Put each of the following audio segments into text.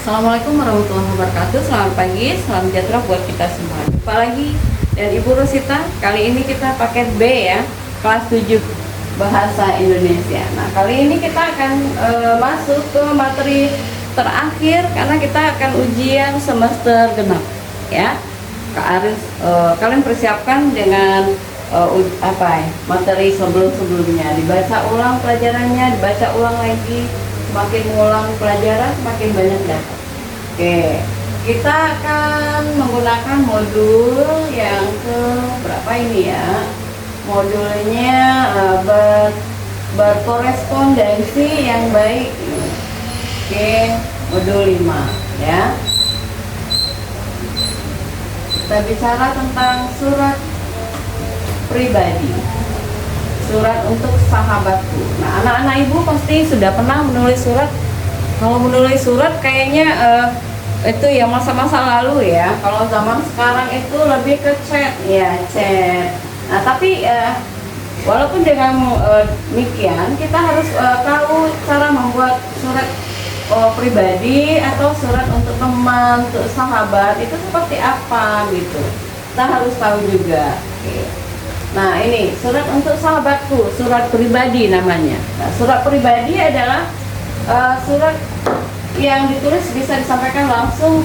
Assalamualaikum warahmatullahi wabarakatuh. Selamat pagi, salam sejahtera buat kita semua. Jumpa lagi dan Ibu Rosita. Kali ini kita paket B ya, kelas 7 Bahasa Indonesia. Nah, kali ini kita akan masuk ke materi terakhir karena kita akan ujian semester genap ya. Kak Aris, kalian persiapkan dengan materi sebelumnya, dibaca ulang pelajarannya, dibaca ulang lagi. Semakin mengulang pelajaran semakin banyak dapat. Oke, kita akan menggunakan modul yang ke berapa ini ya? Modulnya berkorespondensi yang baik. Oke, modul 5 ya. Kita bicara tentang surat pribadi. Surat untuk sahabatku. Nah, anak-anak ibu pasti sudah pernah menulis surat. Kalau menulis surat kayaknya itu ya masa-masa lalu ya. Kalau zaman sekarang itu lebih ke chat ya, chat. Nah, tapi walaupun dengan demikian kita harus tahu cara membuat surat pribadi atau surat untuk teman, untuk sahabat itu seperti apa gitu. Kita harus tahu juga. Oke. Nah, ini surat untuk sahabatku, surat pribadi namanya. Nah, surat pribadi adalah surat yang ditulis bisa disampaikan langsung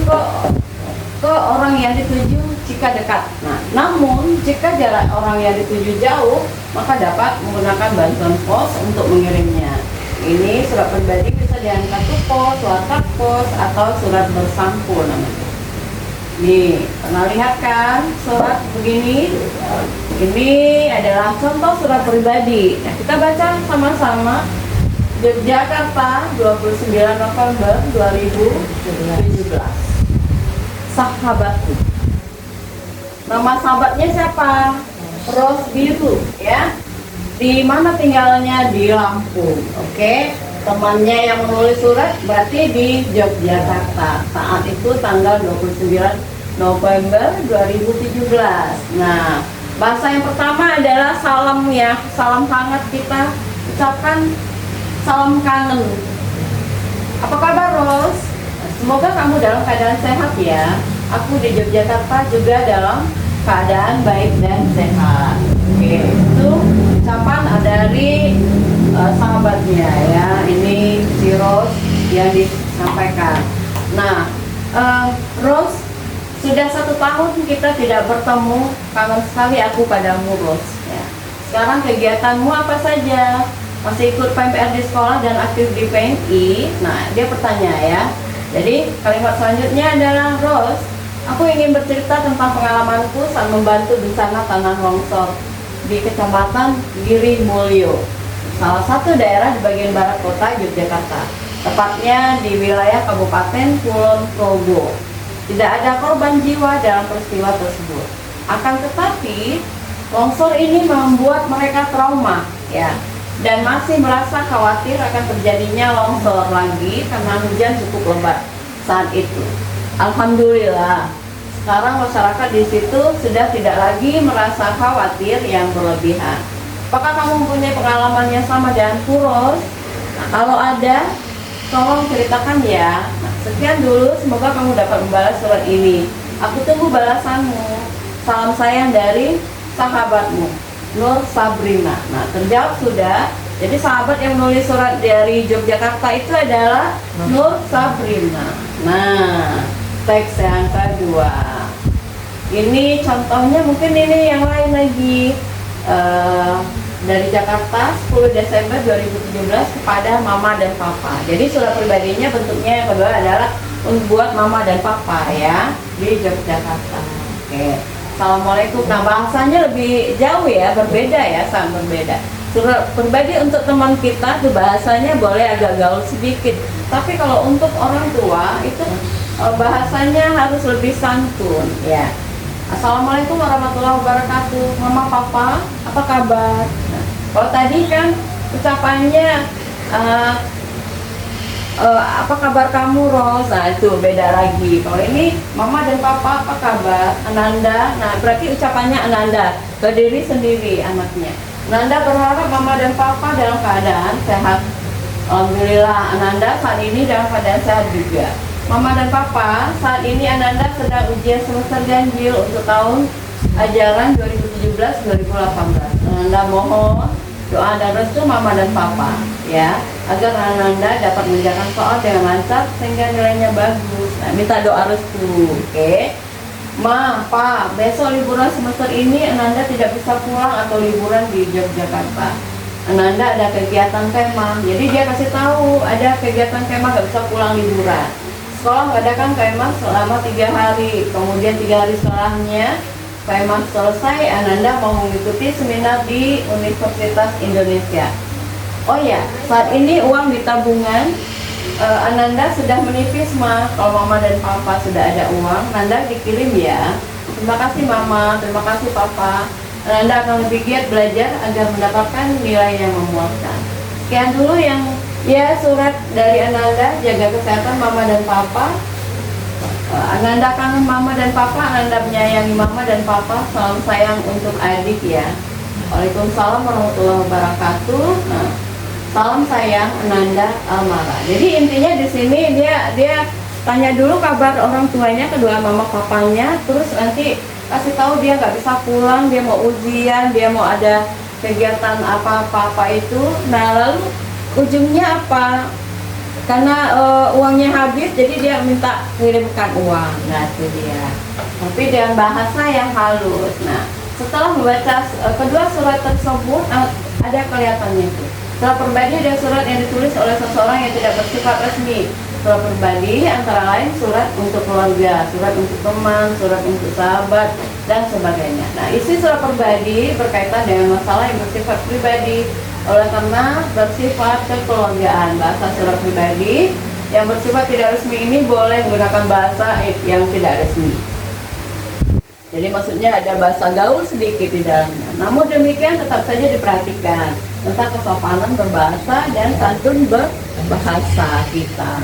ke orang yang dituju jika dekat. Nah, namun jika jarak orang yang dituju jauh, maka dapat menggunakan bantuan pos untuk mengirimnya. Ini surat pribadi bisa diantar ke pos, WhatsApp pos, atau surat bersampul namanya. Nih, pernah lihat kan surat begini? Ini adalah contoh surat pribadi. Nah, kita baca sama-sama. Yogyakarta, 29 November 2017. Sahabatku. Nama sahabatnya siapa? Rose Biru, ya. Di mana tinggalnya? Di Lampung. Oke. Temannya yang menulis surat berarti di Yogyakarta. Saat itu tanggal 29 November 2017. Nah, bahasa yang pertama adalah salam ya, salam hangat kita ucapkan, salam kangen. Apa kabar Ros? Semoga kamu dalam keadaan sehat ya. Aku di Yogyakarta juga dalam keadaan baik dan sehat. Oke, itu ucapan dari sahabatnya ya. Ini si Ros yang disampaikan. Nah, Ros, sudah 1 tahun kita tidak bertemu, kangen sekali aku padamu Ros ya. Sekarang kegiatanmu apa saja? Masih ikut PMPR di sekolah dan aktif di PMI? Nah, dia bertanya ya. Jadi kalimat selanjutnya adalah, Ros, aku ingin bercerita tentang pengalamanku saat membantu bencana tanah longsor di Kecamatan Giri Mulyo, salah satu daerah di bagian barat kota Yogyakarta, tepatnya di wilayah Kabupaten Kulon Progo. Tidak ada korban jiwa dalam peristiwa tersebut. Akan tetapi, longsor ini membuat mereka trauma, ya, dan masih merasa khawatir akan terjadinya longsor lagi karena hujan cukup lebat saat itu. Alhamdulillah, sekarang masyarakat di situ sudah tidak lagi merasa khawatir yang berlebihan. Apakah kamu mempunyai pengalaman yang sama dengan Ros? Nah, kalau ada, tolong ceritakan ya. Nah, sekian dulu, semoga kamu dapat membalas surat ini. Aku tunggu balasanmu. Salam sayang dari sahabatmu, Nur Sabrina. Nah, terjawab sudah. Jadi sahabat yang menulis surat dari Yogyakarta itu adalah Nur Sabrina. Nah, teks yang kedua. Ini contohnya, mungkin ini yang lain lagi. Dari Jakarta, 10 Desember 2017 kepada Mama dan Papa. Jadi surat pribadinya bentuknya yang kedua adalah membuat Mama dan Papa ya, di Yogyakarta. Oke. Assalamualaikum. Nah, bahasanya lebih jauh ya, berbeda ya, sangat berbeda. Surat pribadi untuk teman kita tuh bahasanya boleh agak gaul sedikit. Tapi kalau untuk orang tua itu bahasanya harus lebih santun ya. Assalamualaikum warahmatullahi wabarakatuh. Mama, Papa, apa kabar? Nah, kalau tadi kan ucapannya apa kabar kamu Ros? Nah, itu beda lagi. Kalau ini Mama dan Papa, apa kabar? Ananda. Nah, berarti ucapannya Ananda ke diri sendiri anaknya. Ananda berharap Mama dan Papa dalam keadaan sehat. Alhamdulillah, Ananda saat ini dalam keadaan sehat juga. Mama dan Papa, saat ini Ananda sedang ujian semester ganjil untuk tahun ajaran 2017-2018. Ananda mohon doa dan restu Mama dan Papa ya, agar Ananda dapat mengerjakan soal dengan lancar sehingga nilainya bagus. Nah, minta doa restu, oke? Ma, Pa, besok liburan semester ini Ananda tidak bisa pulang atau liburan di Yogyakarta. Ananda ada kegiatan kemah, jadi dia kasih tahu ada kegiatan kemah, gak bisa pulang liburan. Sekolah mengadakan kemah selama 3 hari, kemudian 3 hari setelahnya kemah selesai, Ananda mau mengikuti seminar di Universitas Indonesia. Oh ya, saat ini uang di tabungan Ananda sudah menipis, Ma. Kalau Mama dan Papa sudah ada uang, Ananda dikirim ya. Terima kasih Mama, terima kasih Papa. Ananda akan lebih giat belajar agar mendapatkan nilai yang memuaskan. Sekian dulu yang surat dari Ananda. Jaga kesehatan Mama dan Papa. Ananda kangen Mama dan Papa, Ananda menyayangi Mama dan Papa. Salam sayang untuk adik ya. Waalaikumsalam warahmatullahi wabarakatuh. Nah, salam sayang Ananda Almara. Jadi intinya di sini dia tanya dulu kabar orang tuanya, kedua mama papanya, terus nanti kasih tahu dia nggak bisa pulang, dia mau ujian, dia mau ada kegiatan apa itu. Nah, lalu ujungnya apa? Karena uangnya habis, jadi dia minta kirimkan uang. Nah, itu dia. Tapi dengan bahasa yang halus. Nah, setelah membaca kedua surat tersebut, ada kelihatannya itu. Surat pribadi adalah surat yang ditulis oleh seseorang yang tidak bersifat resmi. Surat pribadi antara lain surat untuk keluarga, surat untuk teman, surat untuk sahabat, dan sebagainya. Nah, isi surat pribadi berkaitan dengan masalah yang bersifat pribadi, oleh karena bersifat kekeluargaan. Bahasa surat pribadi yang bersifat tidak resmi ini boleh menggunakan bahasa yang tidak resmi. Jadi maksudnya ada bahasa gaul sedikit di dalamnya. Namun demikian tetap saja diperhatikan tentang kesopanan berbahasa dan santun berbahasa kita.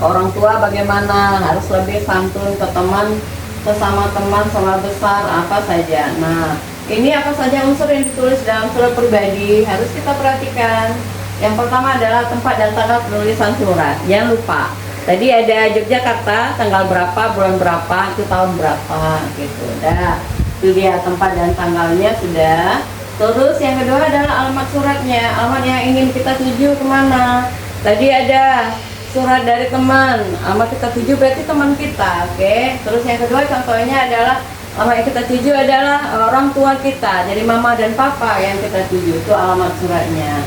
Orang tua bagaimana, harus lebih santun ke teman, sesama teman, sama besar, apa saja. Nah, ini apa saja unsur yang ditulis dalam surat pribadi harus kita perhatikan. Yang pertama adalah tempat dan tanggal penulisan surat. Jangan lupa. Tadi ada Yogyakarta, tanggal berapa, bulan berapa, itu tahun berapa, gitu. Dah, itu dia tempat dan tanggalnya sudah. Terus yang kedua adalah alamat suratnya, alamat yang ingin kita tuju kemana. Tadi ada surat dari teman, alamat kita tuju berarti teman kita, oke. Terus yang kedua contohnya adalah alamat yang kita tuju adalah orang tua kita, jadi mama dan papa yang kita tuju, itu alamat suratnya.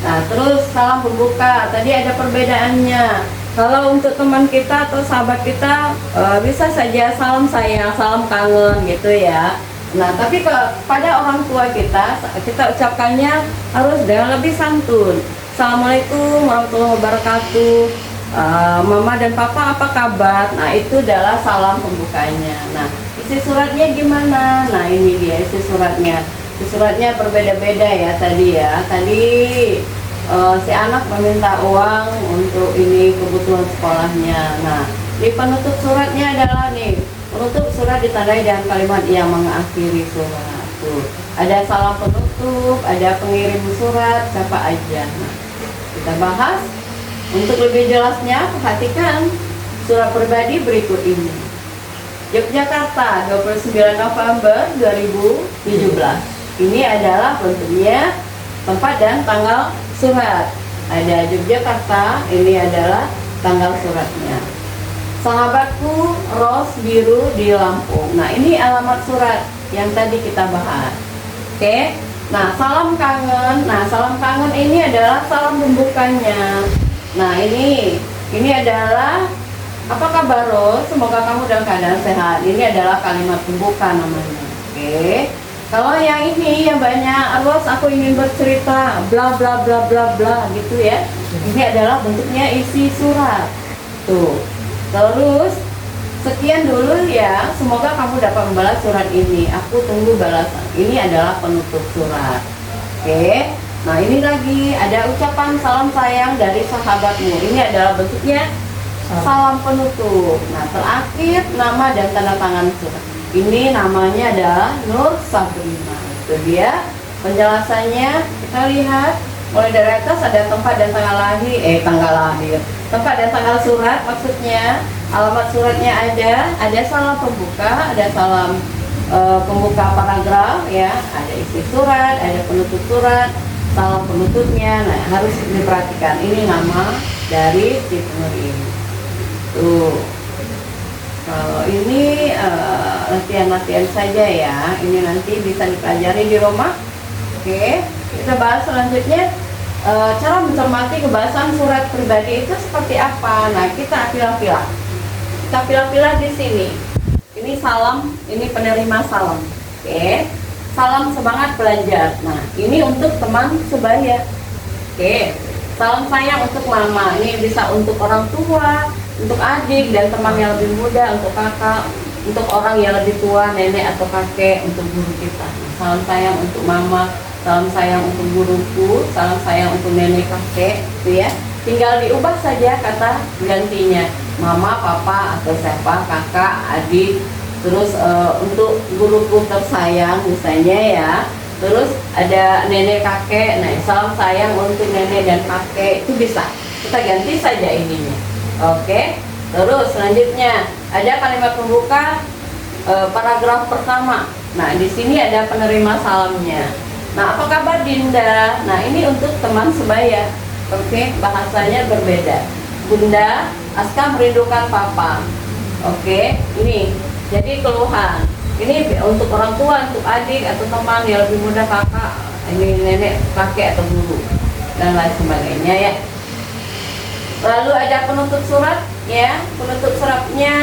Nah, terus salam pembuka, tadi ada perbedaannya. Kalau untuk teman kita atau sahabat kita bisa saja salam sayang, salam kangen gitu ya. Nah, tapi pada orang tua kita ucapkannya harus dengan lebih santun. Assalamualaikum warahmatullahi wabarakatuh. Mama dan papa apa kabar? Nah, itu adalah salam pembukanya. Nah, isi suratnya gimana? Nah, ini dia isi suratnya. Isi suratnya berbeda-beda ya tadi ya. Tadi si anak meminta uang untuk ini kebutuhan sekolahnya. Nah, di penutup suratnya adalah nih, penutup surat ditandai dengan kalimat yang mengakhiri surat. Tuh, ada salam penutup, ada pengirim surat, siapa aja. Nah, kita bahas. Untuk lebih jelasnya, perhatikan surat pribadi berikut ini. Yogyakarta, 29 November 2017. Ini adalah bentuknya, tempat dan tanggal surat. Ada Yogyakarta, ini adalah tanggal suratnya. Sahabatku, Ros Biru di Lampung. Nah, ini alamat surat yang tadi kita bahas. Oke. Nah, salam kangen. Nah, salam kangen ini adalah salam pembukanya. Nah, ini adalah apa kabar Ros? Semoga kamu dalam keadaan sehat. Ini adalah kalimat pembuka namanya. Oke. Kalau yang ini yang banyak, Ros aku ingin bercerita, bla bla bla bla bla gitu ya. Ini adalah bentuknya isi surat. Tuh. Terus sekian dulu ya. Semoga kamu dapat membalas surat ini. Aku tunggu balasan. Ini adalah penutup surat. Oke. Nah, ini lagi ada ucapan salam sayang dari sahabatmu. Ini adalah bentuknya salam penutup. Nah, terakhir nama dan tanda tangan surat. Ini namanya adalah Nur Sabrina. Itu dia penjelasannya. Kita lihat Mulai dari atas ada tempat dan tanggal lahir, tempat dan tanggal surat, maksudnya alamat suratnya ada salam pembuka, ada salam pembuka paragraf ya, ada isi surat, ada penutup surat, salam penutupnya. Nah, harus diperhatikan, ini nama dari si pengirim. Tuh, kalau ini latihan-latihan saja ya, ini nanti bisa dipelajari di rumah. Oke, kita bahas selanjutnya cara mencermati kebahasan surat pribadi itu seperti apa. Nah, kita pilah-pilah. Kita pilah-pilah di sini. Ini salam, ini penerima salam. Oke, salam semangat belajar. Nah, ini untuk teman sebaya. Oke, salam sayang untuk mama. Ini bisa untuk orang tua, untuk adik dan teman yang lebih muda, untuk kakak, untuk orang yang lebih tua, nenek atau kakek, untuk guru kita. Salam sayang untuk mama, salam sayang untuk guruku, salam sayang untuk nenek kakek, gitu ya. Tinggal diubah saja kata gantinya, mama, papa, atau siapa, kakak, adik. Terus untuk guruku tersayang misalnya ya. Terus ada nenek kakek, nah salam sayang untuk nenek dan kakek, itu bisa. Kita ganti saja ininya. Oke. Terus selanjutnya ada kalimat pembuka paragraf pertama. Nah, di sini ada penerima salamnya. Nah, apa kabar Dinda? Nah, ini untuk teman sebaya. Oke, bahasanya berbeda. Bunda, Aska merindukan papa. Oke, ini jadi keluhan. Ini untuk orang tua, untuk adik atau teman yang lebih muda, kakak, ini nenek, kakek atau guru dan lain sebagainya ya. Lalu ada penutup surat ya. Penutup suratnya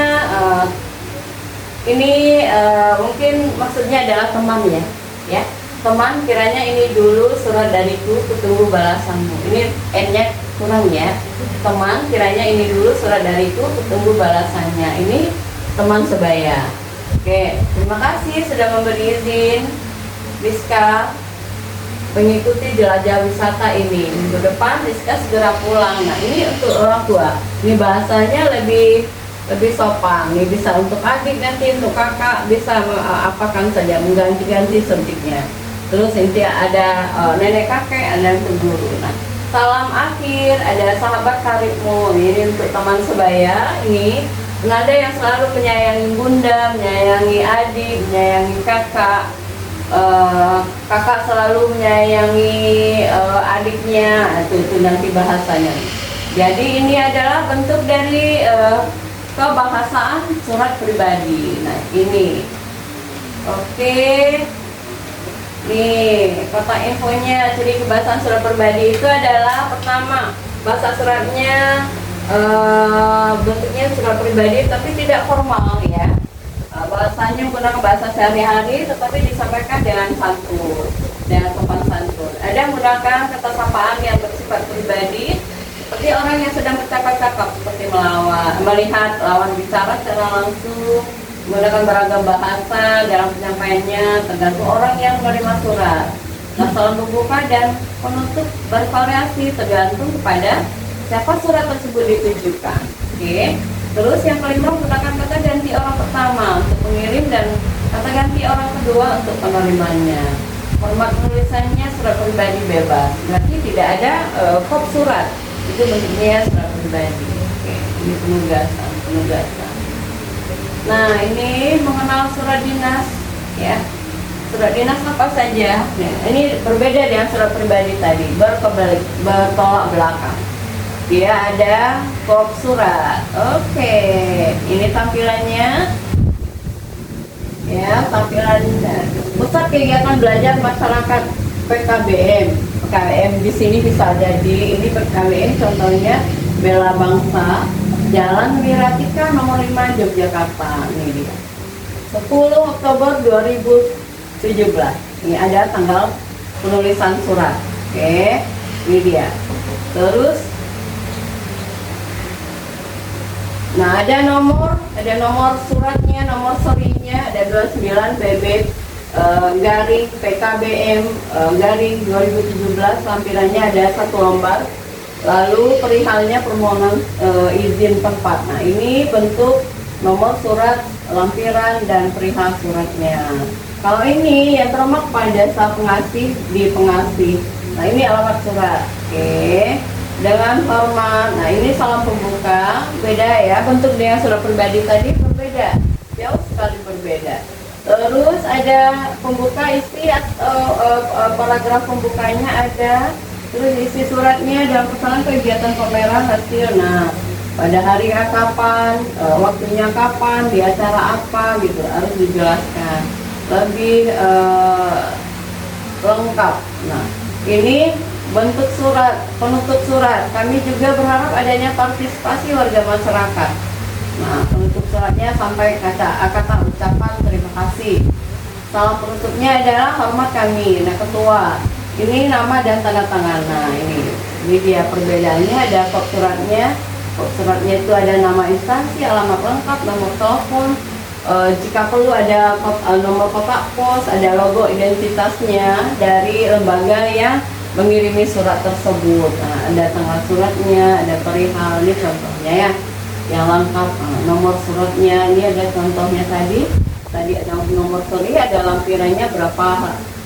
ini mungkin maksudnya adalah temannya ya. Teman, kiranya ini dulu surat dariku, kutunggu balasanmu. Ini N-nya kurang ya. Teman, kiranya ini dulu surat dariku, kutunggu balasannya. Ini teman sebaya. Oke, terima kasih sudah memberi izin Rizka mengikuti jelajah wisata ini. Minggu depan Rizka segera pulang. Nah, ini untuk orang tua. Ini bahasanya lebih sopan. Ini bisa untuk adik nanti, untuk kakak, bisa apakan saja, mengganti-ganti subjeknya. Terus nanti ada nenek kakek, ada untuk guru. Nah, salam akhir, ada sahabat karibmu. Ini untuk teman sebaya. Ini penanda yang selalu menyayangi bunda, menyayangi adik, menyayangi kakak. Kakak selalu menyayangi adiknya. Itu nanti bahasanya. Jadi ini adalah bentuk dari kebahasaan surat pribadi. Nah, ini. Oke. Nih, kotak infonya. Ciri kebahasan surat pribadi itu adalah pertama, bahasa suratnya bentuknya surat pribadi tapi tidak formal ya. Bahasanya menggunakan bahasa sehari-hari tetapi disampaikan dengan santun, dengan sopan santun. Ada menggunakan kata sapaan yang bersifat pribadi seperti orang yang sedang bercakap-cakap, seperti melihat lawan bicara secara langsung, menggunakan beragam bahasa dalam penyampaiannya, tergantung orang yang menerima surat. Nah, salam pembuka dan penutup bervariasi tergantung kepada siapa surat tersebut ditujukan. Oke. Terus yang kelima, menggunakan kata ganti orang pertama untuk pengirim dan kata ganti orang kedua untuk penerimanya. Format penulisannya surat pribadi bebas, berarti tidak ada kop surat. Itu bentuknya surat pribadi. Oke, ini penugasan. Nah, ini mengenal surat dinas ya. Surat dinas apa saja? Nah, ini berbeda dengan surat pribadi tadi, bertolak belakang. Dia ada kop surat. Oke, ini tampilannya. Ya, tampilannya. Pusat Kegiatan Belajar Masyarakat PKBM. PKBM di sini bisa jadi ini PKBM contohnya Bela Bangsa, Jalan Wiratika nomor 5 Yogyakarta. Ini dia. 10 Oktober 2017. Ini ada tanggal penulisan surat. Oke, ini dia. Terus nah, ada nomor suratnya, nomor serinya, ada 29 BB garing PKBM garing 2017, tampilannya ada 1 lembar. Lalu perihalnya permohonan izin tempat. Nah, ini bentuk nomor surat, lampiran, dan perihal suratnya. Kalau ini yang termak pada pengasih di pengasih Nah, ini alamat surat. Oke. Dengan hormat. Nah, ini salam pembuka. Beda ya, bentuk dengan surat pribadi tadi berbeda. Jauh sekali berbeda. Terus ada pembuka isi atau paragraf pembukanya ada. Terus isi suratnya dalam pesanan kegiatan pameran hasil. Nah, pada hari kapan, waktunya kapan, di acara apa gitu harus dijelaskan lebih lengkap. Nah, ini bentuk surat, penutup surat. Kami juga berharap adanya partisipasi warga masyarakat. Nah, penutup suratnya sampai kata ucapan terima kasih. Salam penutupnya adalah hormat kami. Nah, ketua. Ini nama dan tanda tangan. Nah, ini dia perbedaannya. Ada kop suratnya. Kop suratnya itu ada nama instansi, alamat lengkap, nomor telepon. Jika perlu ada nomor kotak pos, ada logo identitasnya dari lembaga yang mengirimi surat tersebut. Nah, ada tanggal suratnya, ada perihal, ini contohnya ya, yang lengkap. Nomor suratnya, ini ada contohnya tadi ada nomor seri, ada lampirannya berapa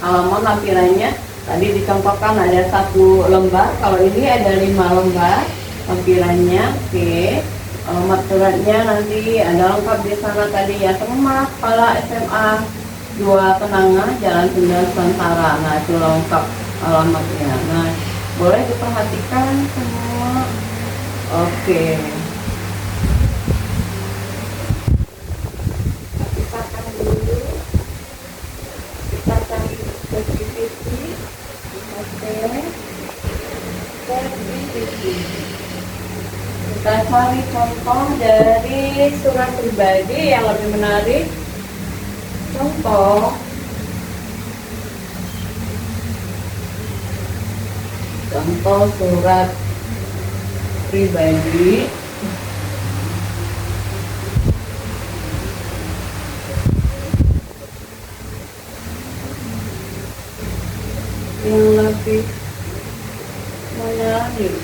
halaman lampirannya. Tadi dicontohkan ada 1 lembar, kalau ini ada 5 lembar lampirannya. Oke. Alamat suratnya nanti ada lengkap di sana tadi ya, Teman Kepala SMA 2 Kenanga, Jalan Sunda Nusantara. Nah, itu lengkap alamatnya. Nah, boleh diperhatikan semua. Oke. Kita akan dulu. Kita cari positivity. Oke. Positivity. Kita cari contoh dari surat pribadi yang lebih menarik. Contoh surat pribadi yang lebih menarik.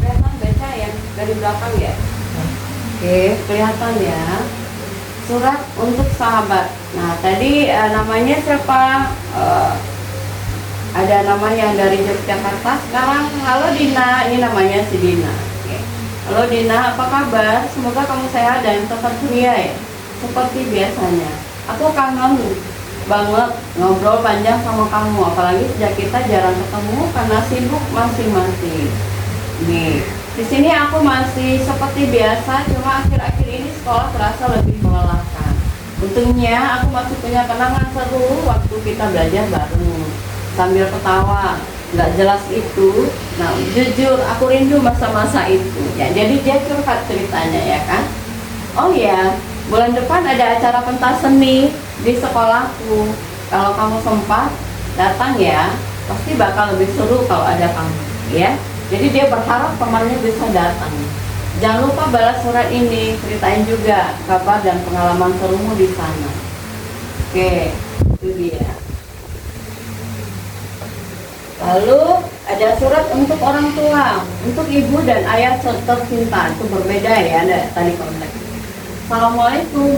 Kelihatan baca ya dari belakang ya. Oke, kelihatan ya. Surat untuk sahabat. Nah, tadi namanya siapa? Ada nama yang dari Yogyakarta. Sekarang, halo Dina, ini namanya si Dina. Halo Dina, apa kabar? Semoga kamu sehat dan tetap ceria ya. Seperti biasanya. Aku kangen banget ngobrol panjang sama kamu. Apalagi sejak kita jarang ketemu karena sibuk masing-masing. Nih, di sini aku masih seperti biasa, cuma akhir-akhir ini sekolah terasa lebih melelahkan. Untungnya aku masih punya kenangan seru waktu kita belajar bareng sambil ketawa. Nggak jelas itu. Nah, jujur aku rindu masa-masa itu ya. Jadi dia curhat ceritanya ya kan. Oh ya, bulan depan ada acara pentas seni di sekolahku. Kalau kamu sempat datang ya, pasti bakal lebih seru kalau ada kamu ya. Jadi dia berharap temannya bisa datang. Jangan lupa balas surat ini, ceritain juga kabar dan pengalaman serumu di sana. Oke, itu dia. Lalu ada surat untuk orang tua, untuk ibu dan ayah tercinta. Itu berbeda ya, ada tadi konteks. Assalamualaikum,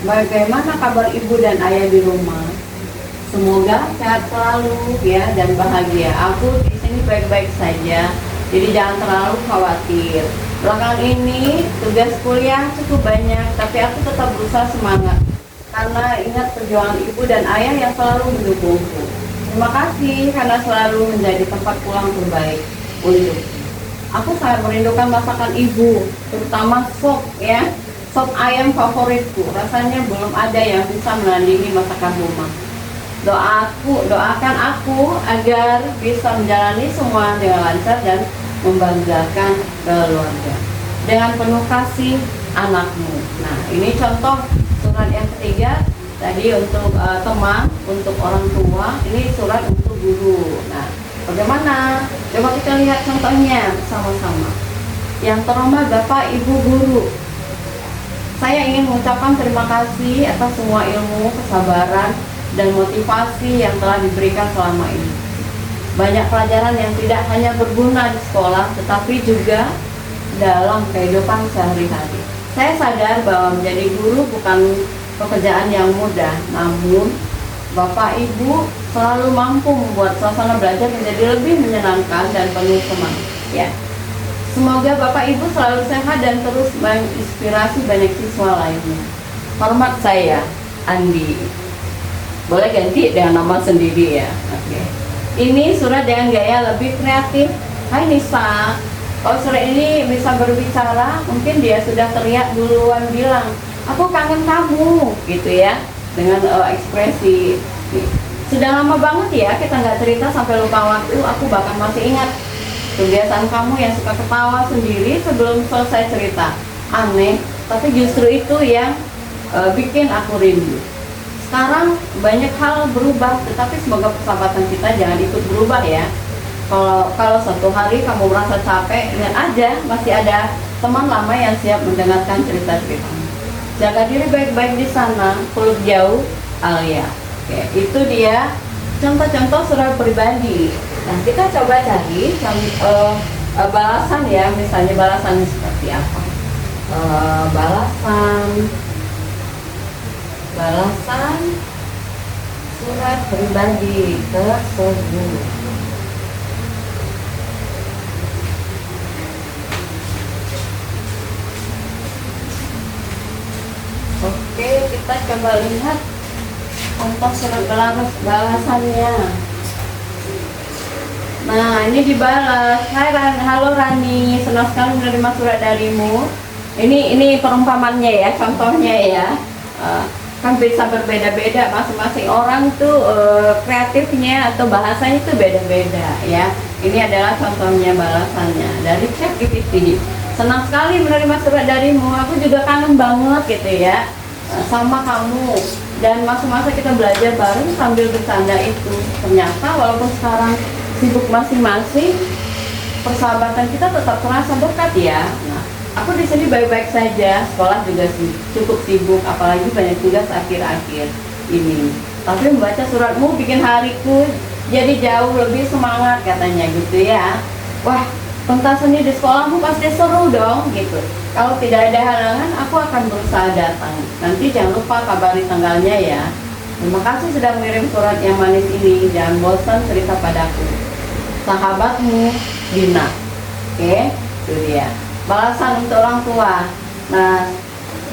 bagaimana kabar ibu dan ayah di rumah? Semoga sehat selalu ya dan bahagia. Aku di sini baik-baik saja, jadi jangan terlalu khawatir. Belakangan ini tugas kuliah cukup banyak, tapi aku tetap berusaha semangat karena ingat perjuangan ibu dan ayah yang selalu mendukungku. Terima kasih karena selalu menjadi tempat pulang terbaik untukku. Aku sangat merindukan masakan ibu, terutama sop ya, sop ayam favoritku. Rasanya belum ada yang bisa menandingi masakan rumah. Doakan aku agar bisa menjalani semua dengan lancar dan membanggakan keluarga. Dengan penuh kasih, anakmu. Nah, ini contoh surat yang ketiga. Tadi untuk teman, untuk orang tua, ini surat untuk guru. Nah, bagaimana? Coba kita lihat contohnya bersama-sama. Yang terhormat Bapak Ibu Guru, saya ingin mengucapkan terima kasih atas semua ilmu, kesabaran, dan motivasi yang telah diberikan selama ini. banyak pelajaran yang tidak hanya berguna di sekolah, tetapi juga dalam kehidupan sehari-hari. Saya sadar bahwa menjadi guru bukan pekerjaan yang mudah, namun Bapak Ibu selalu mampu membuat suasana belajar menjadi lebih menyenangkan dan penuh semangat. Ya. Semoga Bapak Ibu selalu sehat dan terus menginspirasi banyak siswa lainnya. Hormat saya, Andi. Boleh ganti dengan nama sendiri ya. Oke. Ini surat dengan gaya lebih kreatif. Hai Nisa, kalau surat ini bisa berbicara, mungkin dia sudah teriak duluan bilang, aku kangen kamu, gitu ya. Dengan ekspresi. Sudah lama banget ya kita nggak cerita sampai lupa waktu. Aku bahkan masih ingat kebiasaan kamu yang suka ketawa sendiri sebelum selesai cerita. Aneh, tapi justru itu yang bikin aku rindu. Sekarang banyak hal berubah, tetapi semoga persahabatan kita jangan ikut berubah ya. Kalau suatu hari kamu merasa capek, ingat aja masih ada teman lama yang siap mendengarkan cerita-ceritamu. Jaga diri baik-baik di sana, peluk jauh, Alia. Oke, itu dia contoh-contoh surat pribadi. Nah, kita coba cari balasan ya, misalnya balasan seperti apa? Balasan surat pribadi tersebut. Oke, kita coba lihat contoh surat balasannya. Nah, ini dibalas. Hai halo Rani, senang sekali menerima surat darimu. Ini perumpamannya ya, contohnya ya. Kan bisa berbeda-beda, masing-masing orang tuh kreatifnya atau bahasanya tuh beda-beda ya. Ini adalah contohnya balasannya dari ChatGPT. Senang sekali menerima surat darimu. Aku juga kangen banget gitu ya sama kamu. Dan masa-masa kita belajar bareng sambil bercanda itu. Ternyata walaupun sekarang sibuk masing-masing, persahabatan kita tetap terasa dekat ya. Nah, aku di sini baik-baik saja, sekolah juga cukup sibuk, apalagi banyak tugas akhir-akhir ini. Tapi membaca suratmu bikin hariku jadi jauh lebih semangat katanya gitu ya. Wah, pentas seni di sekolahmu pasti seru dong gitu. Kalau tidak ada halangan, aku akan berusaha datang. Nanti jangan lupa kabari tanggalnya ya. Terima kasih sudah mengirim surat yang manis ini. Jangan bosan cerita padaku. Sahabatmu, Dina. Oke, itu dia. Balasan untuk orang tua. Nah,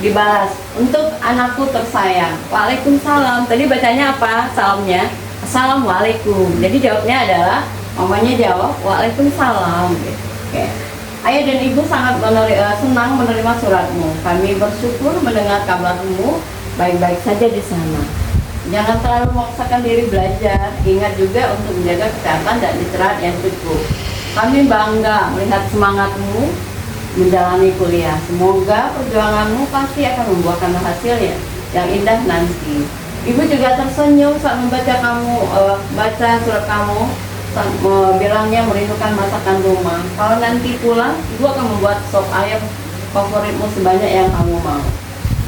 dibalas untuk anakku tersayang. Waalaikumsalam. Tadi bacanya apa? Salamnya. Assalamualaikum. Jadi jawabnya adalah, mamanya jawab Waalaikumsalam. Oke. Ayah dan ibu sangat senang menerima suratmu. Kami bersyukur mendengar kabarmu baik-baik saja di sana. Jangan terlalu memaksakan diri belajar. Ingat juga untuk menjaga kesehatan dan istirahat yang cukup. Kami bangga melihat semangatmu menjalani kuliah. Semoga perjuanganmu pasti akan membuahkan hasil yang indah nanti. Ibu juga tersenyum saat membaca baca surat kamu. Bilangnya merindukan masakan rumah. Kalau nanti pulang, ibu akan membuat sop ayam favoritmu sebanyak yang kamu mau.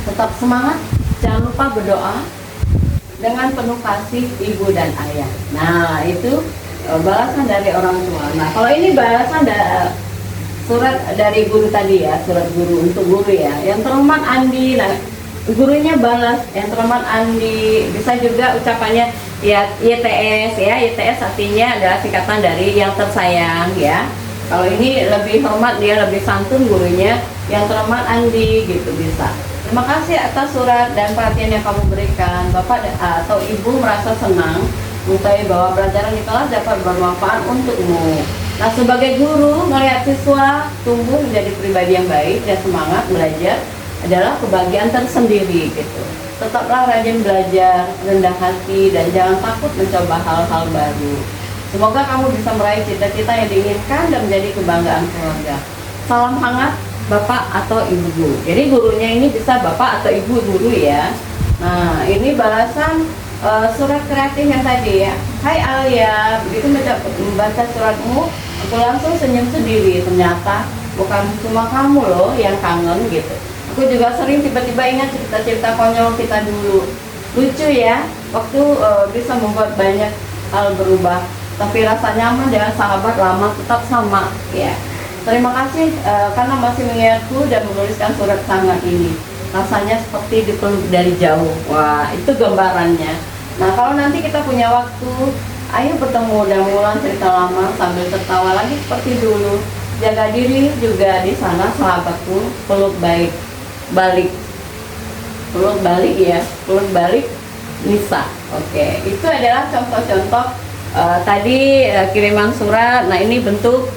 Tetap semangat. Jangan lupa berdoa dengan penuh kasih ibu dan ayah. Nah, itu balasan dari orang tua. Nah, kalau ini balasan surat dari guru tadi ya, surat guru untuk guru ya. Yang terhormat Andi. Nah, gurunya balas, yang terhormat Andi. Bisa juga ucapannya ya YTS ya. YTS artinya adalah singkatan dari yang tersayang ya. Kalau ini lebih hormat, dia lebih santun gurunya, yang terhormat Andi gitu bisa. Terima kasih atas surat dan perhatian yang kamu berikan. Bapak atau ibu merasa senang mengetahui bahwa pelajaran di kelas dapat bermanfaat untukmu. Nah, sebagai guru, melihat siswa tumbuh menjadi pribadi yang baik dan semangat belajar adalah kebahagiaan tersendiri gitu. Tetaplah rajin belajar, rendah hati, dan jangan takut mencoba hal-hal baru. Semoga kamu bisa meraih cita-cita yang diinginkan dan menjadi kebanggaan keluarga. Salam hangat Bapak atau Ibu Guru. Jadi gurunya ini bisa Bapak atau Ibu Guru ya. Nah, ini balasan surat kreatif yang tadi ya. Hai Alia, begitu membaca suratmu, aku langsung senyum sendiri. Ternyata bukan cuma kamu loh yang kangen gitu. Aku juga sering tiba-tiba ingat cerita-cerita konyol kita dulu. Lucu ya, waktu bisa membuat banyak hal berubah. tapi rasa nyaman dengan sahabat lama tetap sama ya. Terima kasih karena masih mengingatku dan menuliskan surat tangan ini. Rasanya seperti dipeluk dari jauh. Wah, itu gambarannya. Nah, kalau nanti kita punya waktu, ayo bertemu dan mengulang cerita lama sambil tertawa lagi seperti dulu. Jaga diri juga di sana sahabatku. Peluk balik. Peluk balik ya. Peluk balik Nisa. Oke, itu adalah contoh-contoh tadi kiriman surat. Nah, ini bentuk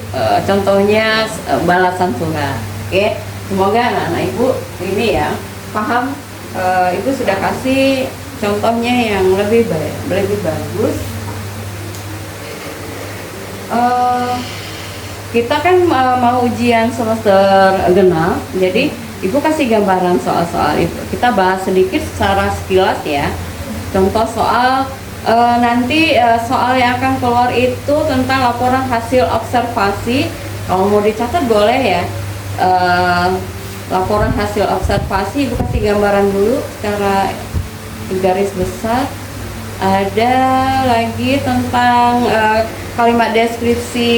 contohnya balasan surat. Oke, semoga anak-anak ibu ini ya paham. Ibu sudah kasih contohnya yang lebih baik, lebih bagus. Kita kan mau ujian semester genap, jadi ibu kasih gambaran soal-soal itu. Kita bahas sedikit secara sekilas ya. Contoh soal nanti soal yang akan keluar itu tentang laporan hasil observasi. Kalau mau dicatat boleh ya. Laporan hasil observasi, ibu kasih gambaran dulu secara garis besar. Ada lagi tentang kalimat deskripsi,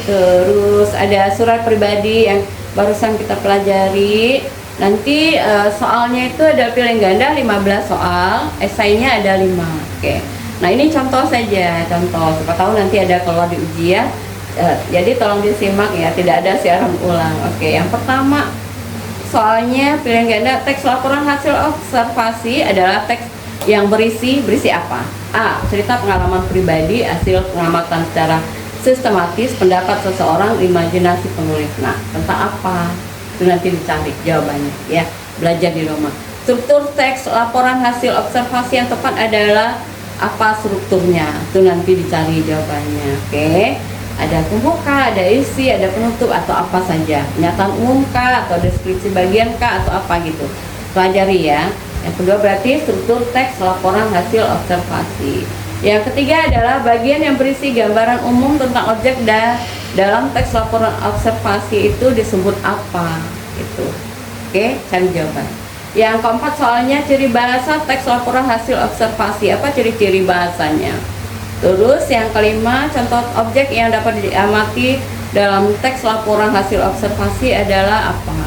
terus ada surat pribadi yang barusan kita pelajari. Nanti soalnya itu ada pilihan ganda 15 soal, esainya ada 5. Oke. Nah, ini contoh saja, contoh. Siapa tahu nanti ada keluar di ujian. Jadi tolong disimak ya, tidak ada siaran ulang. Oke, yang pertama soalnya pilihan ganda teks laporan hasil observasi adalah teks yang berisi apa? A. Cerita pengalaman pribadi, hasil pengamatan secara sistematis, pendapat seseorang, imajinasi penulis. Nah, tentang apa? Itu nanti dicari jawabannya ya, belajar di rumah. Struktur teks laporan hasil observasi yang tepat adalah apa strukturnya? Itu nanti dicari jawabannya. Oke. Ada pembuka, ada isi, ada penutup atau apa saja. Pernyataan umum kah atau deskripsi bagian kah atau apa gitu. Pelajari ya. Yang kedua berarti struktur teks laporan hasil observasi. Yang ketiga adalah bagian yang berisi gambaran umum tentang objek dan dalam teks laporan observasi itu disebut apa itu. Oke, cari jawaban. Yang keempat soalnya ciri bahasa teks laporan hasil observasi, apa ciri-ciri bahasanya. Terus yang kelima contoh objek yang dapat diamati dalam teks laporan hasil observasi adalah apa.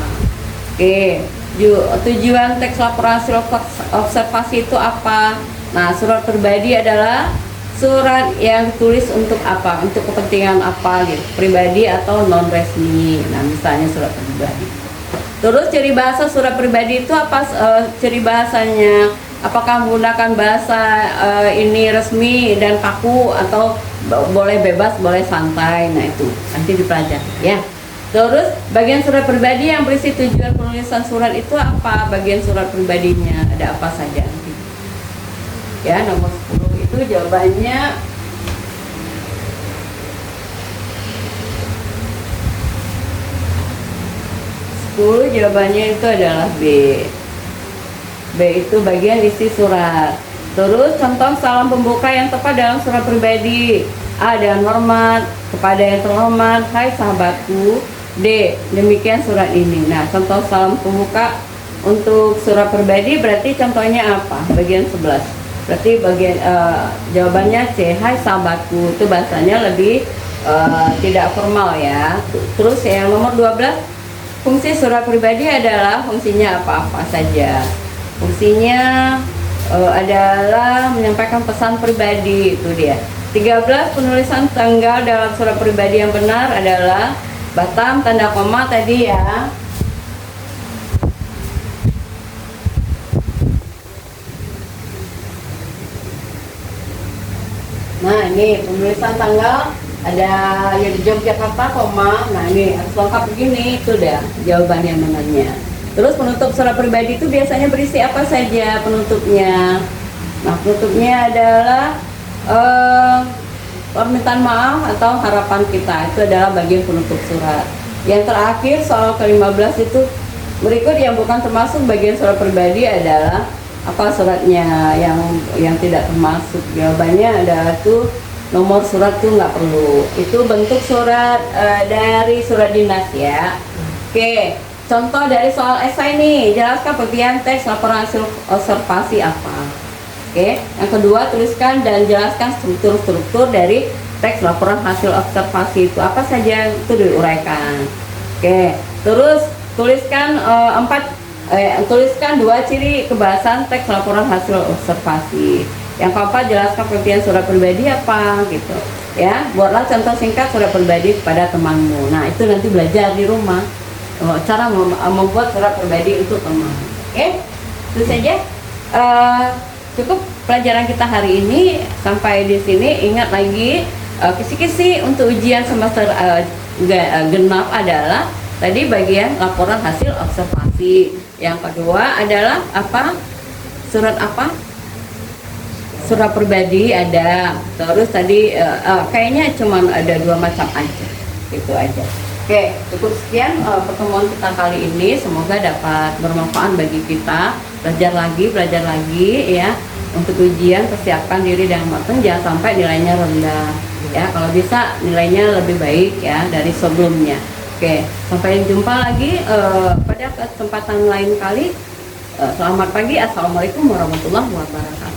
Oke, tujuan teks laporan hasil observasi itu apa. Nah, surat pribadi adalah surat yang ditulis untuk apa, untuk kepentingan apa gitu, pribadi atau non resmi. Nah, misalnya surat pribadi. Terus ciri bahasa surat pribadi itu apa? Ciri bahasanya, apakah menggunakan bahasa ini resmi dan kaku atau boleh bebas, boleh santai. Nah, itu nanti dipelajari ya. Terus bagian surat pribadi yang berisi tujuan penulisan surat itu apa? Bagian surat pribadinya ada apa saja nanti. Ya, nomor 10 itu jawabannya jawabannya itu adalah B. B itu bagian isi surat. Terus contoh salam pembuka yang tepat dalam surat pribadi. A. Dengan hormat, kepada yang terhormat, hai sahabatku. D. Demikian surat ini. Nah, contoh salam pembuka untuk surat pribadi berarti contohnya apa? Bagian 11. Berarti bagian jawabannya C. Hai sahabatku. Itu bahasanya lebih tidak formal ya. Terus yang nomor 12, fungsi surat pribadi adalah fungsinya apa-apa saja. Fungsinya adalah menyampaikan pesan pribadi, itu dia. 13, penulisan tanggal dalam surat pribadi yang benar adalah Batam, tanda koma tadi ya. Nah, ini penulisan tanggal ada yang di Yogyakarta, koma. Nah, ini harus lengkap begini, itu dah jawaban yang benarnya. Terus penutup surat pribadi itu biasanya berisi apa saja penutupnya? Nah, penutupnya adalah permintaan maaf atau harapan kita. Itu adalah bagian penutup surat. Yang terakhir soal ke-15 itu berikut yang bukan termasuk bagian surat pribadi adalah apa suratnya yang tidak termasuk. Jawabannya adalah tuh nomor surat tuh nggak perlu. Itu bentuk surat dari surat dinas ya. Oke, contoh dari soal esai nih. Jelaskan bagian teks laporan hasil observasi apa. Oke, yang kedua tuliskan dan jelaskan struktur-struktur dari teks laporan hasil observasi itu apa saja itu diuraikan. Oke, terus tuliskan 2 ciri kebahasan teks laporan hasil observasi. Yang keempat, jelaskan pengertian surat pribadi apa gitu. Ya, buatlah contoh singkat surat pribadi kepada temanmu. Nah, itu nanti belajar di rumah cara membuat surat pribadi untuk teman. Oke, itu saja. Cukup pelajaran kita hari ini sampai di sini. Ingat lagi kisi-kisi untuk ujian semester genap adalah tadi bagian laporan hasil observasi. Yang kedua adalah apa? Surat apa? Surat pribadi ada. Terus tadi kayaknya cuma ada 2 macam aja. Itu aja. Oke, cukup sekian pertemuan kita kali ini. Semoga dapat bermanfaat bagi kita. Belajar lagi ya. Untuk ujian persiapkan diri dengan matang, jangan sampai nilainya rendah. Ya, kalau bisa nilainya lebih baik ya dari sebelumnya. Oke, sampai jumpa lagi pada kesempatan lain kali. Selamat pagi, assalamualaikum warahmatullahi wabarakatuh.